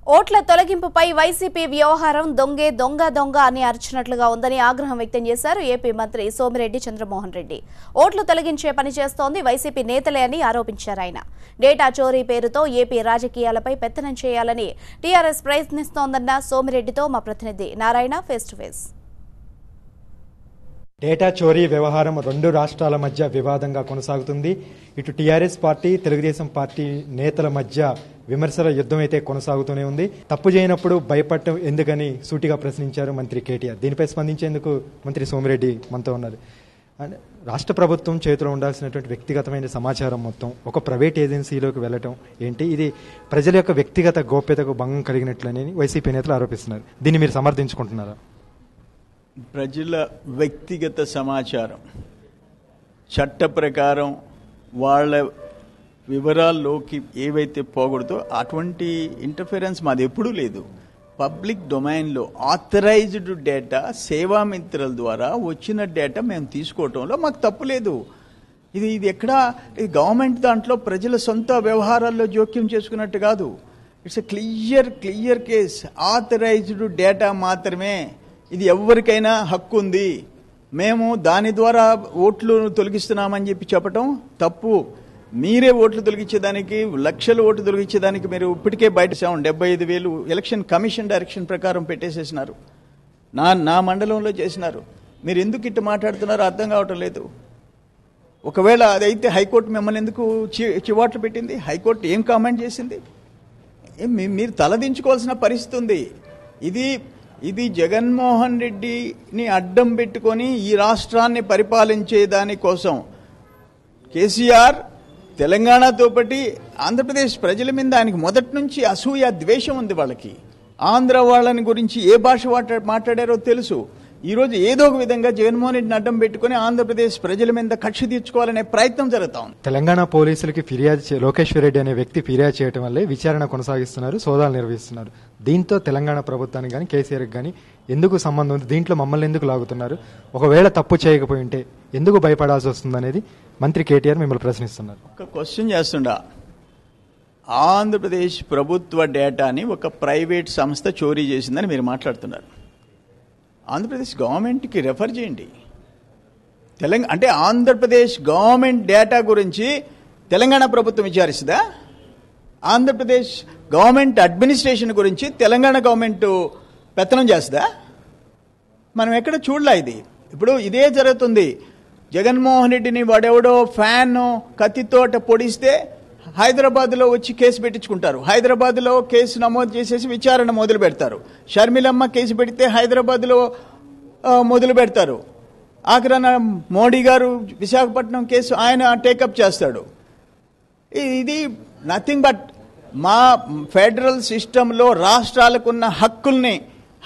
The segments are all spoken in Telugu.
ఓట్ల తొలగింపుపై వైసీపీ వ్యవహారం దొంగ అని అరిచినట్లుగా ఉందని ఆగ్రహం వ్యక్తం చేశారు ఏపీ మంత్రి సోమిరెడ్డి చంద్రమోహన్ రెడ్డి. ఓట్లు తొలగించే పని చేస్తోంది వైసీపీ నేతలే అని ఆరోపించారు ఆయన. డేటా చోరీ పేరుతో ఏపీ రాజకీయాలపై పెత్తనం చేయాలని టీఆర్ఎస్ ప్రయత్నిస్తోందన్న సోమిరెడ్డితో మా ప్రతినిధి Narayana face to face. Data చోరీ వ్యవహారం రెండు రాష్ట్రాల మధ్య వివాదంగా కొనసాగుతుంది. ఇటు టీఆర్ఎస్ పార్టీ, తెలుగుదేశం పార్టీ నేతల మధ్య విమర్శల యుద్ధం అయితే కొనసాగుతూనే ఉంది. తప్పు చేయనప్పుడు భయపడటం ఎందుకని సూటిగా ప్రశ్నించారు మంత్రి కేటీఆర్. దీనిపై స్పందించేందుకు మంత్రి సోమిరెడ్డి మనతో ఉన్నారు. రాష్ట్ర ప్రభుత్వం చేతిలో ఉండాల్సినటువంటి వ్యక్తిగతమైన సమాచారం మొత్తం ఒక ప్రైవేట్ ఏజెన్సీలోకి వెళ్లటం ఏంటి? ఇది ప్రజల యొక్క వ్యక్తిగత గోప్యతకు భంగం కలిగినట్లని వైసీపీ నేతలు ఆరోపిస్తున్నారు. దీన్ని మీరు సమర్థించుకుంటున్నారా? ప్రజల వ్యక్తిగత సమాచారం చట్ట ప్రకారం వాళ్ళ వివరాల్లోకి ఏవైతే పోకూడదో అటువంటి ఇంటర్ఫిరెన్స్ మాది ఎప్పుడూ లేదు. పబ్లిక్ డొమైన్లో ఆథరైజ్డ్ డేటా సేవామిత్రుల ద్వారా వచ్చిన డేటా మేము తీసుకోవటంలో మాకు తప్పు లేదు. ఇది ఎక్కడా గవర్నమెంట్ దాంట్లో ప్రజల సొంత వ్యవహారాల్లో జోక్యం చేసుకున్నట్టు కాదు. It's a clear case. Authorised data మాత్రమే, ఇది ఎవరికైనా హక్కు ఉంది. మేము దాని ద్వారా ఓట్లు తొలగిస్తున్నామని చెప్పటం తప్పు. మీరే ఓట్లు తొలగించేదానికి, లక్షల ఓట్లు తొలగించేదానికి మీరు ఇప్పటికే బయట 75,000 ఎలక్షన్ కమిషన్ డైరెక్షన్ ప్రకారం పెట్టేసేసినారు. నా మండలంలో చేసినారు. మీరు ఎందుకు ఇట్లా మాట్లాడుతున్నారో అర్థం కావటం లేదు. ఒకవేళ అదైతే హైకోర్టు మిమ్మల్ని ఎందుకు చివాట్లు పెట్టింది? హైకోర్టు ఏం కామెంట్ చేసింది? మీరు తలదించుకోవాల్సిన పరిస్థితి ఉంది. ఇది జగన్మోహన్ రెడ్డిని అడ్డం పెట్టుకొని ఈ రాష్ట్రాన్ని పరిపాలించే దానికోసం కేసీఆర్ తెలంగాణతో పాటు ఆంధ్రప్రదేశ్ ప్రజల మీద ఆయనకి మొదటి నుంచి అసూయ, ద్వేషం ఉంది. వాళ్ళకి ఆంధ్ర వాళ్ళని గురించి ఏ భాష మాట్లాడారో తెలుసు. ఈరోజు ఏదో ఒక విధంగా జగన్మోహన్ రెడ్డిని అడ్డం పెట్టుకుని ఆంధ్రప్రదేశ్ ప్రజల మీద కక్ష తీర్చుకోవాలనే ప్రయత్నం జరుగుతా ఉంది. తెలంగాణ పోలీసులకి లోకేశ్వర్ రెడ్డి అనే వ్యక్తి ఫిర్యాదు చేయడం వల్లే విచారణ కొనసాగిస్తున్నారు, సోదాలు నిర్వహిస్తున్నారు. దీంతో తెలంగాణ ప్రభుత్వానికి కానీ కేసీఆర్కి కానీ ఎందుకు సంబంధం ఉంది? దీంట్లో మమ్మల్ని ఎందుకు లాగుతున్నారు? ఒకవేళ తప్పు చేయకపోయి ఉంటే ఎందుకు భయపడాల్సి వస్తుంది అనేది మంత్రి కేటీఆర్ మిమ్మల్ని ప్రశ్నిస్తున్నారు. ఒక క్వశ్చన్ చేస్తుండా, ఆంధ్రప్రదేశ్ ప్రభుత్వ డేటాని ఒక ప్రైవేట్ సంస్థ చోరీ చేసిందని మీరు మాట్లాడుతున్నారు. ఆంధ్రప్రదేశ్ గవర్నమెంట్కి రెఫర్ చేయండి. అంటే ఆంధ్రప్రదేశ్ గవర్నమెంట్ డేటా గురించి తెలంగాణ ప్రభుత్వం విచారిస్తుందా? ఆంధ్రప్రదేశ్ గవర్నమెంట్ అడ్మినిస్ట్రేషన్ గురించి తెలంగాణ గవర్నమెంట్ పెత్తనం చేస్తుందా? మనం ఎక్కడ చూడలే ఇది. ఇప్పుడు ఇదే జరుగుతుంది. జగన్మోహన్ రెడ్డిని వాడెవడో ఫ్యాన్ కత్తితోట పొడిస్తే హైదరాబాద్లో వచ్చి కేసు పెట్టించుకుంటారు. హైదరాబాద్లో కేసు నమోదు చేసేసి విచారణ మొదలు పెడతారు. షర్మిలమ్మ కేసు పెడితే హైదరాబాద్లో మొదలు పెడతారు. ఆఖరణ మోడీ గారు విశాఖపట్నం కేసు ఆయన టేకప్ చేస్తాడు. ఇది నథింగ్ బట్ మా ఫెడరల్ సిస్టంలో రాష్ట్రాలకున్న హక్కుల్ని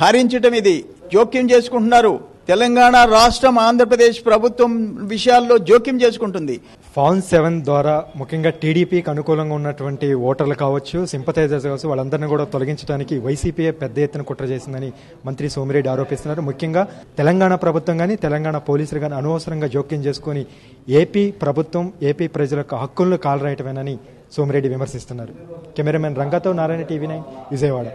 హరించడం, ఇది జోక్యం చేసుకుంటున్నారు. తెలంగాణ రాష్ట్రం ఆంధ్రప్రదేశ్ ప్రభుత్వం విషయాల్లో జోక్యం చేసుకుంటుంది. ఫామ్ 7 ద్వారా ముఖ్యంగా టీడీపీకి అనుకూలంగా ఉన్నటువంటి ఓటర్లు కావచ్చు, సింపథైజర్స్ కావచ్చు, వాళ్ళందరినీ కూడా తొలగించడానికి వైసీపీయే పెద్ద ఎత్తున కుట్ర చేసిందని మంత్రి సోమిరెడ్డి ఆరోపిస్తున్నారు. ముఖ్యంగా తెలంగాణ ప్రభుత్వం కానీ తెలంగాణ పోలీసులు కానీ అనవసరంగా జోక్యం చేసుకుని ఏపీ ప్రభుత్వం, ఏపీ ప్రజల యొక్క హక్కులను కాలరాయటమేనని సోమిరెడ్డి విమర్శిస్తున్నారు. కెమెరామెన్ రంగతో నారాయణ, టీవీ 9 విజయవాడ.